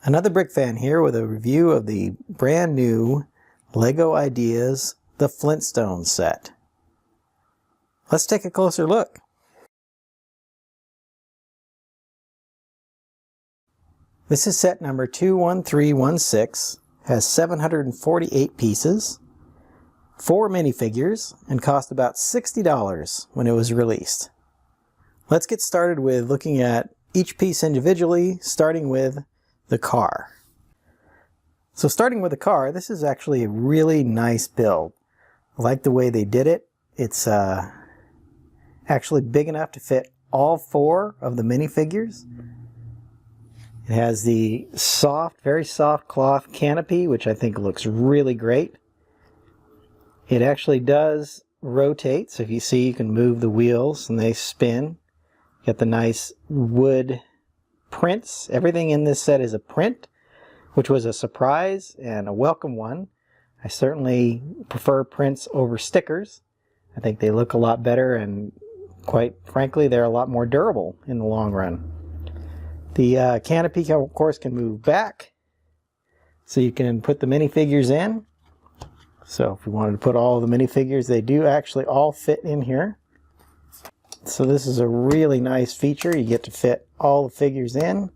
Another Brick Fan here with a review of the brand new LEGO Ideas The Flintstones set. Let's take a closer look. This is set number 21316, has 748 pieces, 4 minifigures, and cost about $60 when it was released. Let's get started with looking at each piece individually, starting with the car. So starting with the car, this is actually a really nice build. I like the way they did it. It's actually big enough to fit all 4 of the minifigures. It has the soft, very soft cloth canopy, which I think looks really great. It actually does rotate, so if you see, you can move the wheels and they spin. You got the nice wood prints. Everything in this set is a print, which was a surprise and a welcome one. I certainly prefer prints over stickers. I think they look a lot better, and quite frankly, they're a lot more durable in the long run. The canopy, of course, can move back, so you can put the minifigures in. So if we wanted to put all the minifigures, they do actually all fit in here. So this is a really nice feature. You get to fit all the figures in.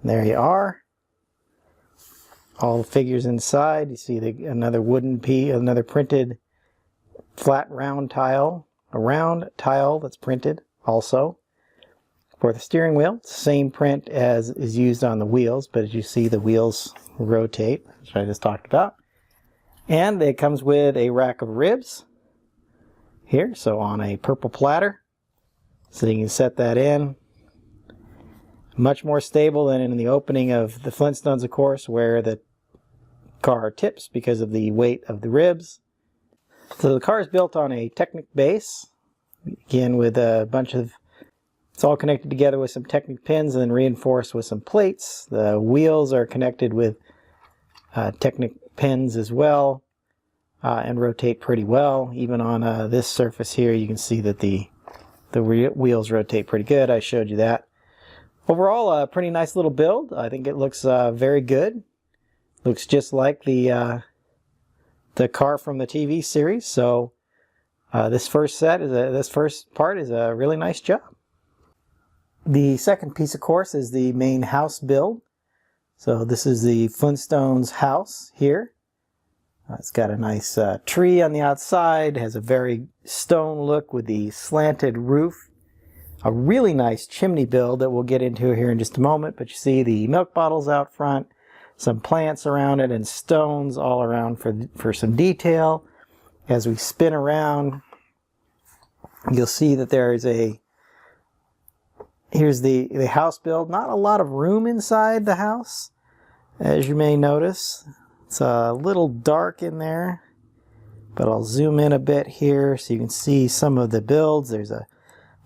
There you are. All the figures inside. You see another wooden piece, another printed flat round tile. A round tile that's printed also. For the steering wheel, same print as is used on the wheels, but as you see, the wheels rotate, which I just talked about. And it comes with a rack of ribs here, so on a purple platter. So you can set that in. Much more stable than in the opening of the Flintstones, of course, where the car tips because of the weight of the ribs. So the car is built on a Technic base, again with a bunch of, it's all connected together with some Technic pins and then reinforced with some plates. The wheels are connected with Technic pins as well, and rotate pretty well. Even on this surface here, you can see that the wheels rotate pretty good. I showed you that. Overall, a pretty nice little build. I think it looks very good. Looks just like the car from the TV series. So this first part is a really nice job. The second piece, of course, is the main house build. So this is the Flintstones house here. It's got a nice tree on the outside, has a very stone look with the slanted roof. A really nice chimney build that we'll get into here in just a moment, but you see the milk bottles out front, some plants around it, and stones all around for some detail. As we spin around, you'll see that there is here's the house build. Not a lot of room inside the house, as you may notice. It's a little dark in there, but I'll zoom in a bit here so you can see some of the builds. There's a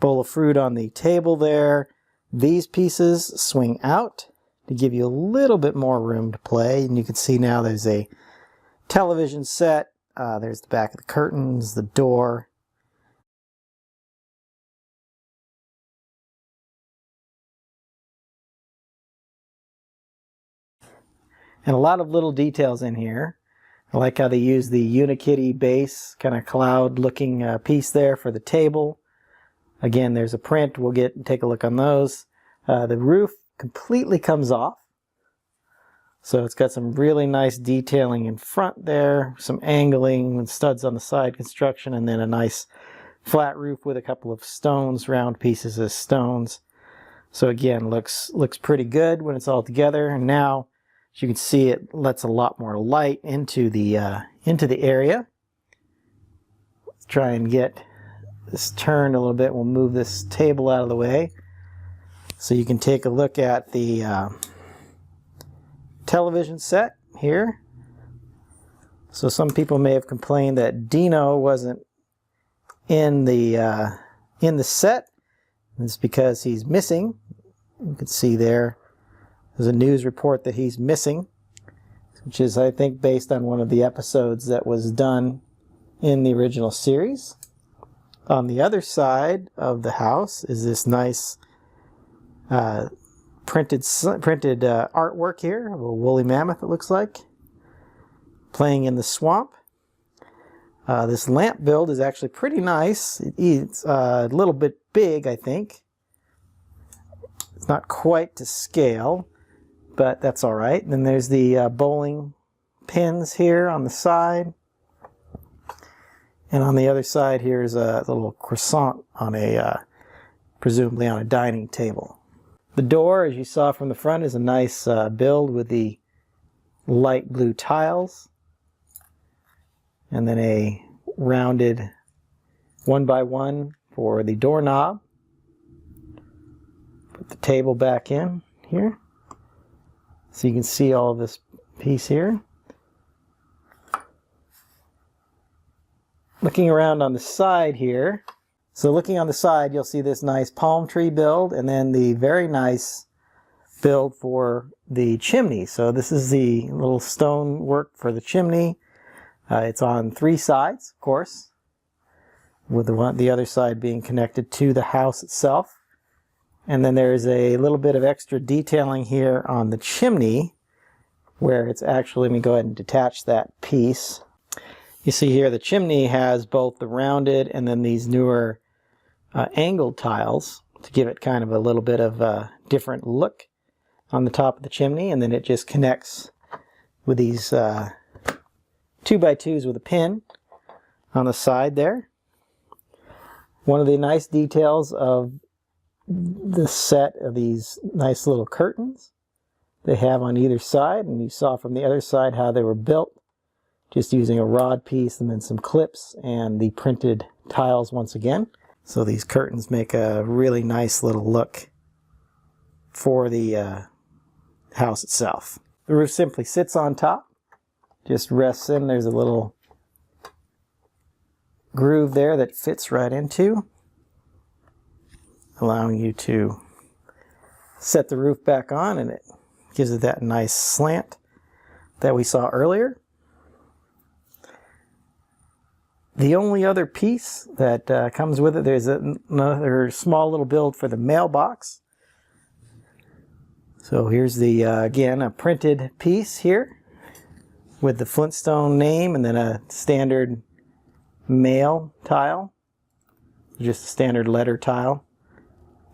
bowl of fruit on the table there. These pieces swing out to give you a little bit more room to play, and you can see now there's a television set. There's the back of the curtains, the door. And a lot of little details in here. I like how they use the Unikitty base, kind of cloud looking piece there for the table. Again, there's a print. We'll take a look on those. The roof completely comes off. So it's got some really nice detailing in front there, some angling and studs on the side construction, and then a nice flat roof with a couple of stones, round pieces of stones. So again, looks pretty good when it's all together. And now, as you can see, it lets a lot more light into the area. Let's try and get this turned a little bit. We'll move this table out of the way so you can take a look at the television set here. So some people may have complained that Dino wasn't in the set. It's because he's missing. You can see there's a news report that he's missing, which is, I think, based on one of the episodes that was done in the original series. On the other side of the house is this nice printed artwork here of a woolly mammoth, it looks like, playing in the swamp. This lamp build is actually pretty nice. It's a little bit big, I think. It's not quite to scale, but that's all right. Then there's the bowling pins here on the side. And on the other side here is a little croissant on a, presumably on a dining table. The door, as you saw from the front, is a nice build with the light blue tiles. And then a rounded 1x1 for the doorknob. Put the table back in here so you can see all of this piece here. Looking around on the side here, so looking on the side, you'll see this nice palm tree build and then the very nice build for the chimney. So this is the little stone work for the chimney. It's on 3 sides, of course, with the other side being connected to the house itself. And then there's a little bit of extra detailing here on the chimney where it's actually, let me go ahead and detach that piece. You see here the chimney has both the rounded and then these newer angled tiles to give it kind of a little bit of a different look on the top of the chimney, and then it just connects with these 2x2s with a pin on the side there. One of the nice details of the set of these nice little curtains they have on either side, and you saw from the other side how they were built, just using a rod piece and then some clips and the printed tiles once again. So these curtains make a really nice little look for the house itself. The roof simply sits on top, just rests in. There's a little groove there that fits right into, allowing you to set the roof back on, and it gives it that nice slant that we saw earlier. The only other piece that comes with it, there's another small little build for the mailbox. So here's the, again, a printed piece here with the Flintstone name and then a standard mail tile, just a standard letter tile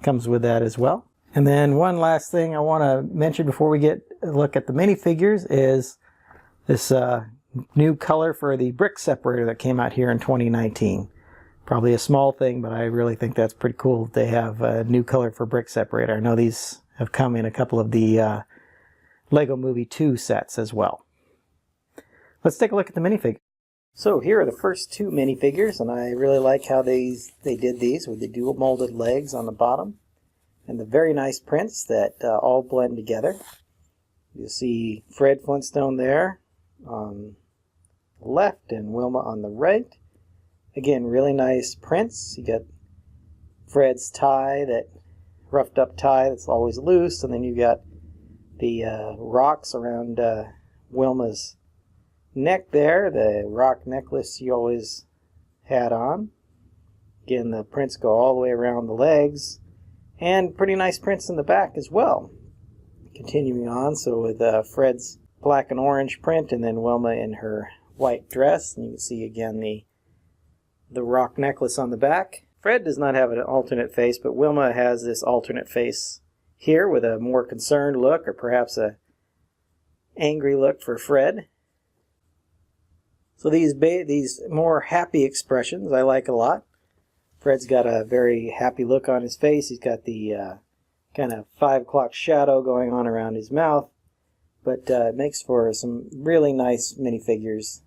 comes with that as well. And then one last thing I want to mention before we get a look at the minifigures is this new color for the brick separator that came out here in 2019. Probably a small thing, but I really think that's pretty cool. They have a new color for brick separator. I know these have come in a couple of the Lego Movie 2 sets as well. Let's take a look at the minifigures. So here are the first 2 minifigures, and I really like how they did these with the dual molded legs on the bottom and the very nice prints that all blend together. You'll see Fred Flintstone there on the left and Wilma on the right. Again, really nice prints. You got Fred's tie, that roughed up tie that's always loose, and then you got the rocks around Wilma's neck there, the rock necklace you always had on. Again, the prints go all the way around the legs, and pretty nice prints in the back as well. Continuing on, so with Fred's black and orange print, and then Wilma in her white dress, and you can see again the rock necklace on the back. Fred does not have an alternate face, but Wilma has this alternate face here with a more concerned look, or perhaps a angry look for Fred. So these more happy expressions I like a lot. Fred's got a very happy look on his face. He's got the kind of 5 o'clock shadow going on around his mouth, but it makes for some really nice minifigures,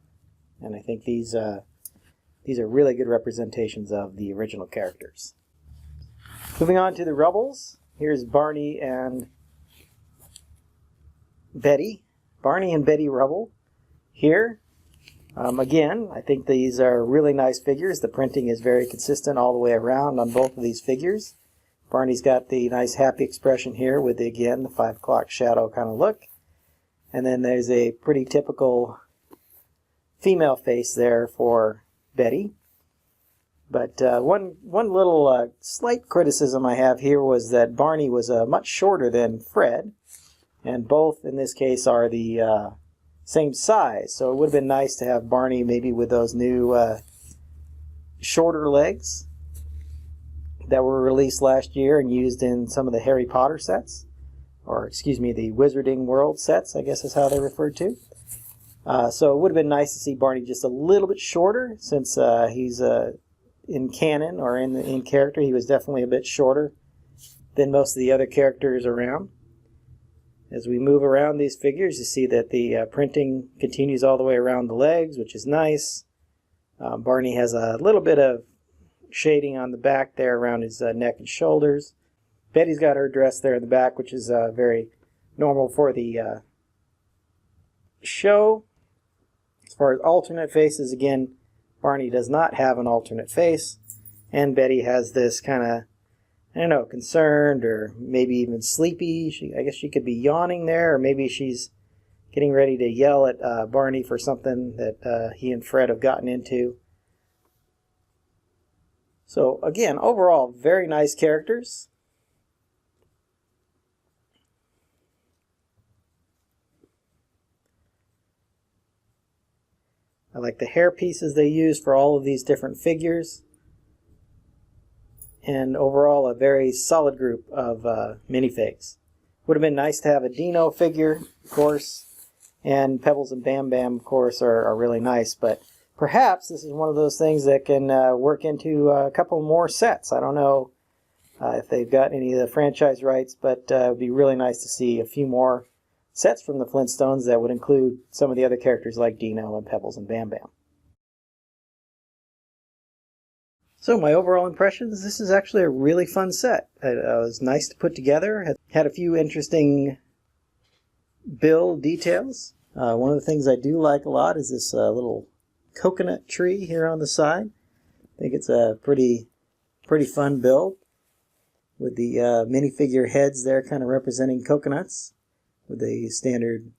and I think these are really good representations of the original characters. Moving on to the Rubbles, here's Barney and Betty. Barney and Betty Rubble here. Again, I think these are really nice figures. The printing is very consistent all the way around on both of these figures. Barney's got the nice happy expression here with, again, the 5 o'clock shadow kind of look. And then there's a pretty typical female face there for Betty. But one little slight criticism I have here was that Barney was much shorter than Fred, and both in this case are the same size. So it would have been nice to have Barney maybe with those new shorter legs that were released last year and used in some of the Harry Potter sets, or excuse me, the Wizarding World sets, I guess is how they're referred to. So it would have been nice to see Barney just a little bit shorter, since he's in canon, or in character, he was definitely a bit shorter than most of the other characters around. As we move around these figures, you see that the printing continues all the way around the legs, which is nice. Barney has a little bit of shading on the back there around his neck and shoulders. Betty's got her dress there in the back, which is very normal for the show. As far as alternate faces, again, Barney does not have an alternate face, and Betty has this kind of, I don't know, concerned or maybe even sleepy. I guess she could be yawning there, or maybe she's getting ready to yell at Barney for something that he and Fred have gotten into. So again, overall, very nice characters. I like the hair pieces they use for all of these different figures. And overall, a very solid group of minifigs. Would have been nice to have a Dino figure, of course, and Pebbles and Bam Bam, of course, are really nice. But perhaps this is one of those things that can work into a couple more sets. I don't know if they've got any of the franchise rights, but it would be really nice to see a few more sets from the Flintstones that would include some of the other characters like Dino and Pebbles and Bam Bam. So my overall impressions, this is actually a really fun set. It was nice to put together. Had a few interesting build details. One of the things I do like a lot is this little coconut tree here on the side. I think it's a pretty fun build, with the minifigure heads there kind of representing coconuts, with the standard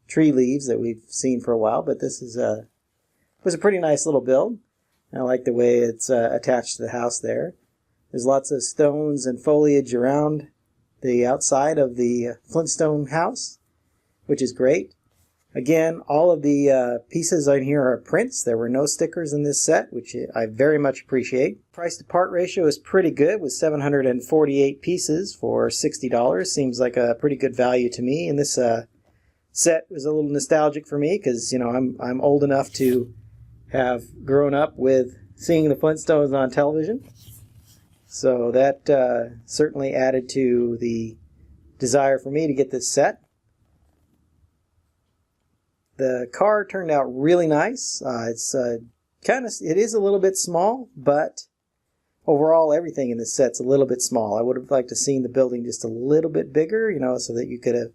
tree leaves that we've seen for a while. But this was a pretty nice little build. I like the way it's attached to the house there. There's lots of stones and foliage around the outside of the Flintstone house, which is great. Again, all of the pieces on here are prints. There were no stickers in this set, which I very much appreciate. Price to part ratio is pretty good, with 748 pieces for $60. Seems like a pretty good value to me. And this set was a little nostalgic for me, because I'm old enough to have grown up with seeing the Flintstones on television. So that certainly added to the desire for me to get this set. The car turned out really nice. It is a little bit small, but overall everything in this set's a little bit small. I would have liked to seen the building just a little bit bigger, so that you could have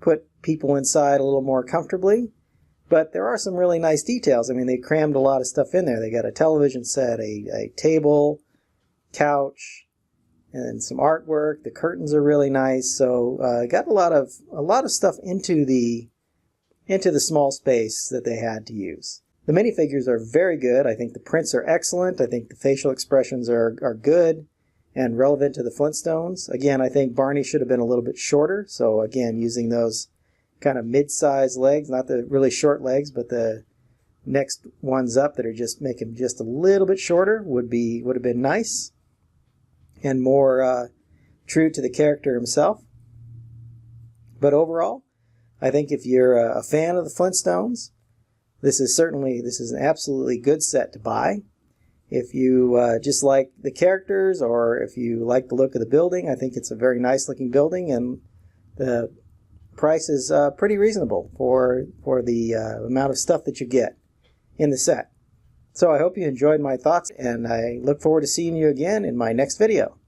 put people inside a little more comfortably. But there are some really nice details. I mean, they crammed a lot of stuff in there. They got a television set, a table, couch, and some artwork. The curtains are really nice. So got a lot of stuff into the small space that they had to use. The minifigures are very good. I think the prints are excellent. I think the facial expressions are good and relevant to the Flintstones. Again, I think Barney should have been a little bit shorter. So again, using those kind of mid-sized legs, not the really short legs, but the next ones up that are just make him just a little bit shorter would have been nice and more true to the character himself. But overall, I think if you're a fan of the Flintstones, this is an absolutely good set to buy. If you just like the characters, or if you like the look of the building, I think it's a very nice looking building, and the price is pretty reasonable for the amount of stuff that you get in the set. So I hope you enjoyed my thoughts, and I look forward to seeing you again in my next video.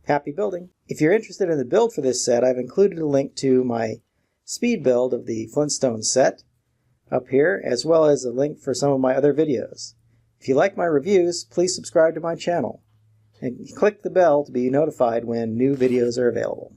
Happy building! If you're interested in the build for this set, I've included a link to my speed build of the Flintstones set up here, as well as a link for some of my other videos. If you like my reviews, please subscribe to my channel and click the bell to be notified when new videos are available.